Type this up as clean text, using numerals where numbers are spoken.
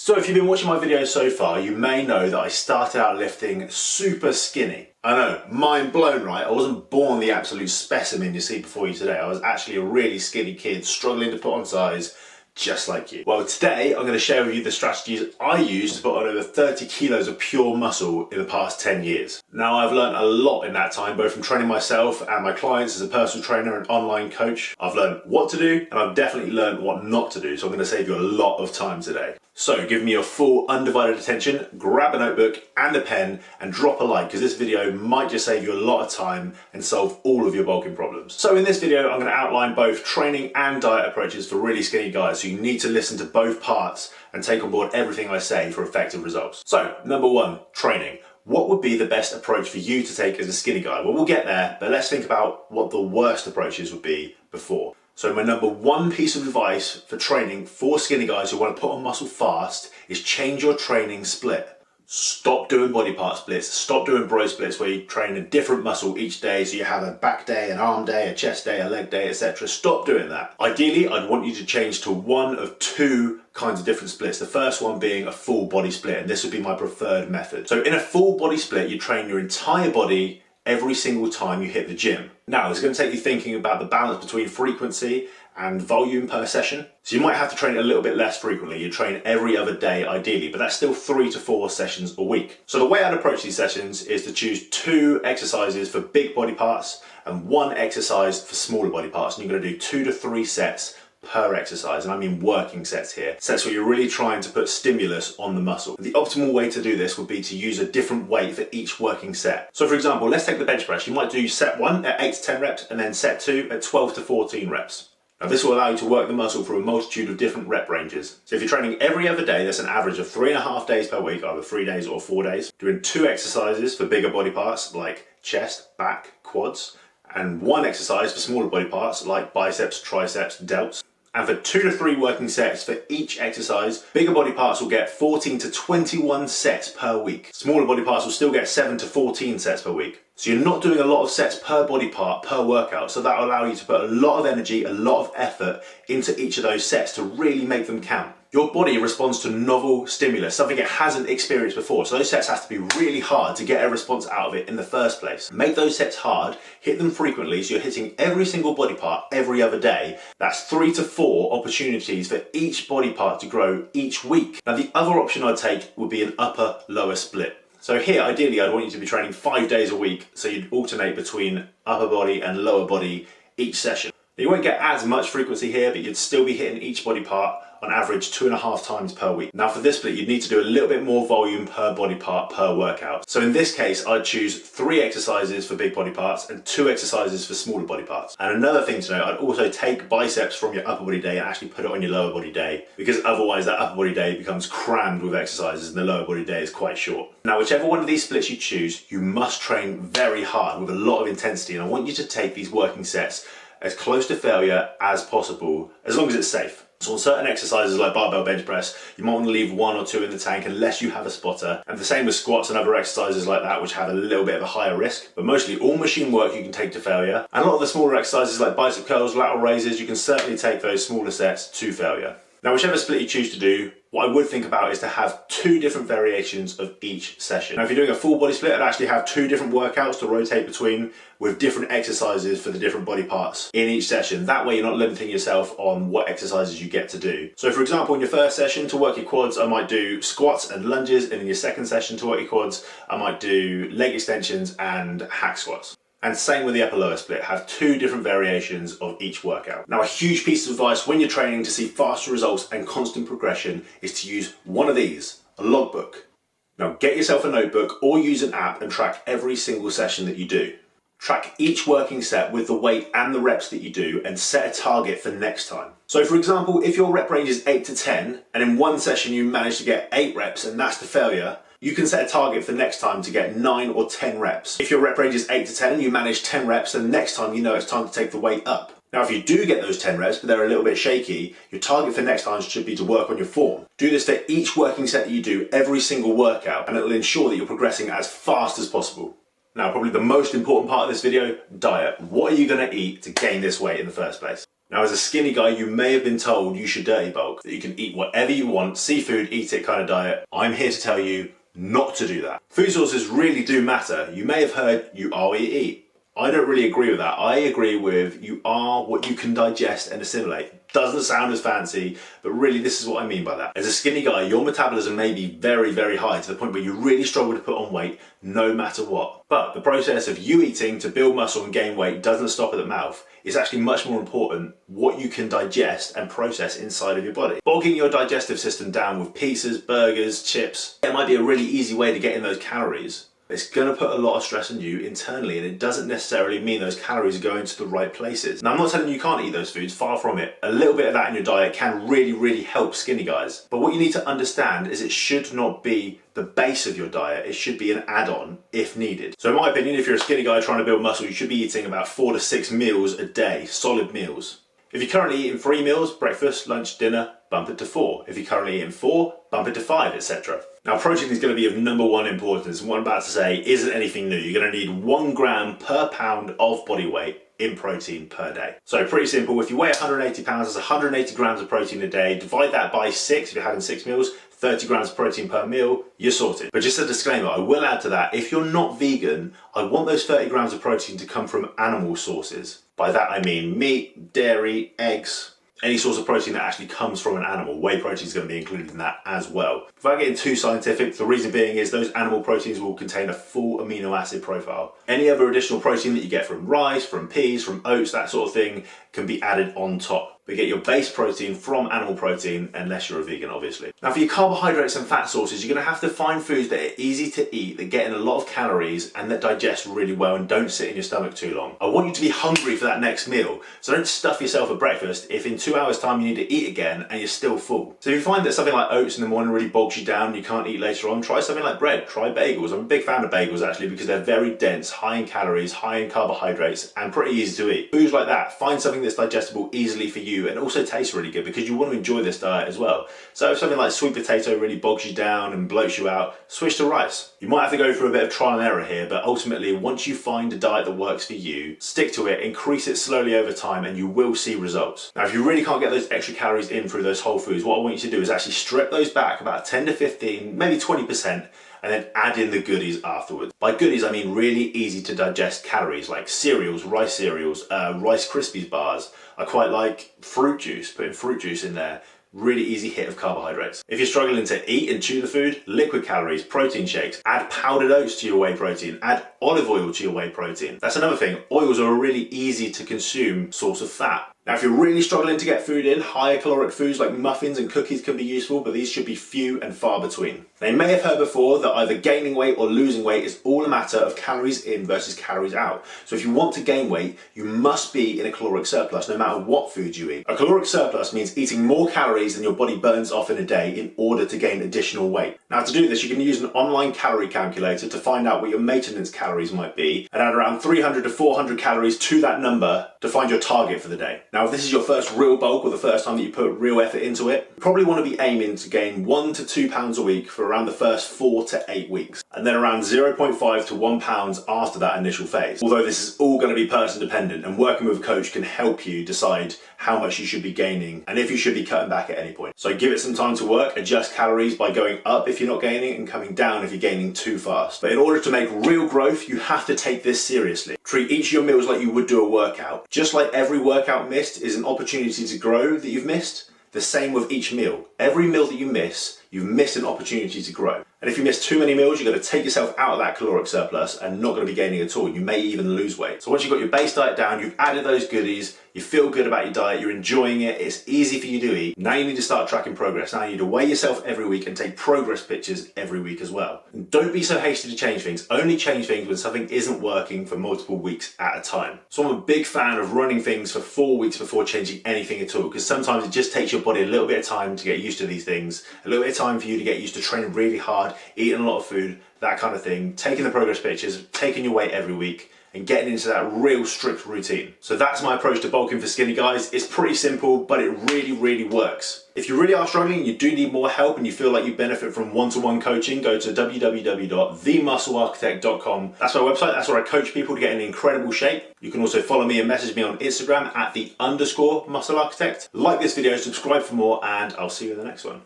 So if you've been watching my videos so far, you may know that I started out lifting super skinny. I know, mind blown, right? I wasn't born the absolute specimen you see before you today. I was actually a really skinny kid struggling to put on size, just like you. Well, today I'm going to share with you the strategies I used to put on over 30 kilos of pure muscle in the past 10 years. Now, I've learned a lot in that time, both from training myself and my clients as a personal trainer and online coach. I've learned what to do, and I've definitely learned what not to do, so I'm going to save you a lot of time today. So give me your full undivided attention, grab a notebook and a pen and drop a like, because this video might just save you a lot of time and solve all of your bulking problems. So in this video, I'm going to outline both training and diet approaches for really skinny guys, so you need to listen to both parts and take on board everything I say for effective results. So number one, training. What would be the best approach for you to take as a skinny guy? Well, we'll get there, but let's think about what the worst approaches would be before. So my number one piece of advice for training for skinny guys who want to put on muscle fast is change your training split. Stop doing body part splits. Stop doing bro splits where you train a different muscle each day. So you have a back day, an arm day, a chest day, a leg day, etc. Stop doing that. Ideally, I'd want you to change to one of two kinds of different splits. The first one being a full body split, and this would be my preferred method. So in a full body split, you train your entire body every single time you hit the gym. Now, it's going to take you thinking about the balance between frequency and volume per session. So you might have to train a little bit less frequently. You train every other day ideally, but that's still 3 to 4 sessions a week. So the way I'd approach these sessions is to choose 2 exercises for big body parts and 1 exercise for smaller body parts. And you're going to do 2 to 3 sets per exercise, and I mean working sets here. Sets where you're really trying to put stimulus on the muscle. The optimal way to do this would be to use a different weight for each working set. So for example, let's take the bench press. You might do set 1 at 8 to 10 reps and then set 2 at 12 to 14 reps. Now this will allow you to work the muscle for a multitude of different rep ranges. So if you're training every other day, that's an average of 3.5 days per week, either 3 days or 4 days. Doing 2 exercises for bigger body parts like chest, back, quads, and 1 exercise for smaller body parts like biceps, triceps, delts. And for 2 to 3 working sets for each exercise, bigger body parts will get 14 to 21 sets per week. Smaller body parts will still get 7 to 14 sets per week. So you're not doing a lot of sets per body part per workout, so that will allow you to put a lot of energy, a lot of effort into each of those sets to really make them count. Your body responds to novel stimulus, something it hasn't experienced before, so those sets have to be really hard to get a response out of it in the first place. Make those sets hard, hit them frequently, so you're hitting every single body part every other day. That's 3 to 4 opportunities for each body part to grow each week. Now the other option I'd take would be an upper-lower split. So here, ideally, I'd want you to be training 5 days a week, so you'd alternate between upper body and lower body each session. Now, you won't get as much frequency here, but you'd still be hitting each body part on average 2.5 times per week. Now for this split, you'd need to do a little bit more volume per body part per workout. So in this case, I'd choose 3 exercises for big body parts and 2 exercises for smaller body parts. And another thing to note, I'd also take biceps from your upper body day and actually put it on your lower body day, because otherwise that upper body day becomes crammed with exercises and the lower body day is quite short. Now, whichever one of these splits you choose, you must train very hard with a lot of intensity, and I want you to take these working sets as close to failure as possible, as long as it's safe. So on certain exercises like barbell bench press, you might want to leave 1 or 2 in the tank unless you have a spotter. And the same with squats and other exercises like that, which have a little bit of a higher risk. But mostly all machine work you can take to failure. And a lot of the smaller exercises like bicep curls, lateral raises, you can certainly take those smaller sets to failure. Now, whichever split you choose to do, what I would think about is to have 2 different variations of each session. Now, if you're doing a full body split, I'd actually have 2 different workouts to rotate between with different exercises for the different body parts in each session. That way, you're not limiting yourself on what exercises you get to do. So, for example, in your first session to work your quads, I might do squats and lunges, and in your second session to work your quads, I might do leg extensions and hack squats. And same with the upper-lower split, have 2 different variations of each workout. Now, a huge piece of advice when you're training to see faster results and constant progression is to use one of these, a logbook. Now, get yourself a notebook or use an app and track every single session that you do. Track each working set with the weight and the reps that you do and set a target for next time. So for example, if your rep range is 8 to 10 and in one session you manage to get 8 reps and that's the failure, you can set a target for next time to get 9 or 10 reps. If your rep range is 8 to 10 and you manage 10 reps, then next time you know it's time to take the weight up. Now, if you do get those 10 reps, but they're a little bit shaky, your target for next time should be to work on your form. Do this for each working set that you do every single workout, and it'll ensure that you're progressing as fast as possible. Now, probably the most important part of this video, diet. What are you gonna eat to gain this weight in the first place? Now, as a skinny guy, you may have been told you should dirty bulk, that you can eat whatever you want, seafood, eat it kind of diet. I'm here to tell you not to do that. Food sources really do matter. You may have heard you are what you eat. I don't really agree with that. I agree with you are what you can digest and assimilate. Doesn't sound as fancy, but really this is what I mean by that. As a skinny guy, your metabolism may be very, very high to the point where you really struggle to put on weight no matter what. But the process of you eating to build muscle and gain weight doesn't stop at the mouth. It's actually much more important what you can digest and process inside of your body. Bogging your digestive system down with pizzas, burgers, chips, it might be a really easy way to get in those calories. It's going to put a lot of stress on you internally, and it doesn't necessarily mean those calories are going to the right places. Now, I'm not telling you can't eat those foods, far from it. A little bit of that in your diet can really, really help skinny guys. But what you need to understand is it should not be the base of your diet. It should be an add-on if needed. So in my opinion, if you're a skinny guy trying to build muscle, you should be eating about 4 to 6 meals a day, solid meals. If you're currently eating 3 meals, breakfast, lunch, dinner, bump it to 4. If you're currently eating 4, bump it to 5, etc. Now, protein is going to be of #1 importance, and what I'm about to say isn't anything new. You're going to need 1 gram per pound of body weight in protein per day. So pretty simple. If you weigh 180 pounds, that's 180 grams of protein a day. Divide that by 6 if you're having 6 meals, 30 grams of protein per meal, you're sorted. But just a disclaimer, I will add to that, if you're not vegan, I want those 30 grams of protein to come from animal sources. By that I mean meat, dairy, eggs, any source of protein that actually comes from an animal. Whey protein is going to be included in that as well. Without getting too scientific, the reason being is those animal proteins will contain a full amino acid profile. Any other additional protein that you get from rice, from peas, from oats, that sort of thing can be added on top. But get your base protein from animal protein, unless you're a vegan, obviously. Now, for your carbohydrates and fat sources, you're going to have to find foods that are easy to eat, that get in a lot of calories, and that digest really well and don't sit in your stomach too long. I want you to be hungry for that next meal, so don't stuff yourself at breakfast if in 2 hours' time you need to eat again and you're still full. So if you find that something like oats in the morning really bogs you down and you can't eat later on, try something like bread, try bagels. I'm a big fan of bagels actually because they're very dense, high in calories, high in carbohydrates, and pretty easy to eat. Foods like that, find something that's digestible easily for you and also tastes really good because you want to enjoy this diet as well. So if something like sweet potato really bogs you down and bloats you out, switch to rice. You might have to go through a bit of trial and error here, but ultimately once you find a diet that works for you, stick to it, increase it slowly over time, and you will see results. Now, if you really can't get those extra calories in through those whole foods, what I want you to do is actually strip those back about 10 to 15, maybe 20%, and then add in the goodies afterwards. By goodies, I mean really easy to digest calories like cereals, Rice Krispies bars. I quite like fruit juice, putting fruit juice in there. Really easy hit of carbohydrates. If you're struggling to eat and chew the food, liquid calories, protein shakes, add powdered oats to your whey protein, add olive oil to your whey protein. That's another thing. Oils are a really easy to consume source of fat. Now, if you're really struggling to get food in, higher caloric foods like muffins and cookies can be useful, but these should be few and far between. Now, you may have heard before that either gaining weight or losing weight is all a matter of calories in versus calories out. So if you want to gain weight, you must be in a caloric surplus no matter what food you eat. A caloric surplus means eating more calories than your body burns off in a day in order to gain additional weight. Now, to do this, you can use an online calorie calculator to find out what your maintenance calories might be and add around 300 to 400 calories to that number to find your target for the day. Now, if this is your first real bulk or the first time that you put real effort into it, you probably want to be aiming to gain 1 to 2 pounds a week for around the first 4 to 8 weeks, and then around 0.5 to 1 pounds after that initial phase. Although this is all going to be person dependent, and working with a coach can help you decide how much you should be gaining and if you should be cutting back at any point. So give it some time to work, adjust calories by going up if you're not gaining and coming down if you're gaining too fast. But in order to make real growth, you have to take this seriously. Treat each of your meals like you would do a workout. Just like every workout missed is an opportunity to grow that you've missed, the same with each meal. Every meal that you miss, you've missed an opportunity to grow. And if you miss too many meals, you're going to take yourself out of that caloric surplus and not going to be gaining at all. You may even lose weight. So once you've got your base diet down, you've added those goodies, you feel good about your diet, you're enjoying it, it's easy for you to eat. Now you need to start tracking progress. Now you need to weigh yourself every week and take progress pictures every week as well. And don't be so hasty to change things. Only change things when something isn't working for multiple weeks at a time. So I'm a big fan of running things for 4 weeks before changing anything at all, because sometimes it just takes your body a little bit of time to get used to these things, a little bit of time for you to get used to training really hard, eating a lot of food, that kind of thing, taking the progress pictures, taking your weight every week, and getting into that real strict routine. So that's my approach to bulking for skinny guys. It's pretty simple, but it really, really works. If you really are struggling, you do need more help and you feel like you benefit from one-to-one coaching, go to www.themusclearchitect.com. That's my website. That's where I coach people to get in incredible shape. You can also follow me and message me on Instagram at @the_musclearchitect. Like this video, subscribe for more, and I'll see you in the next one.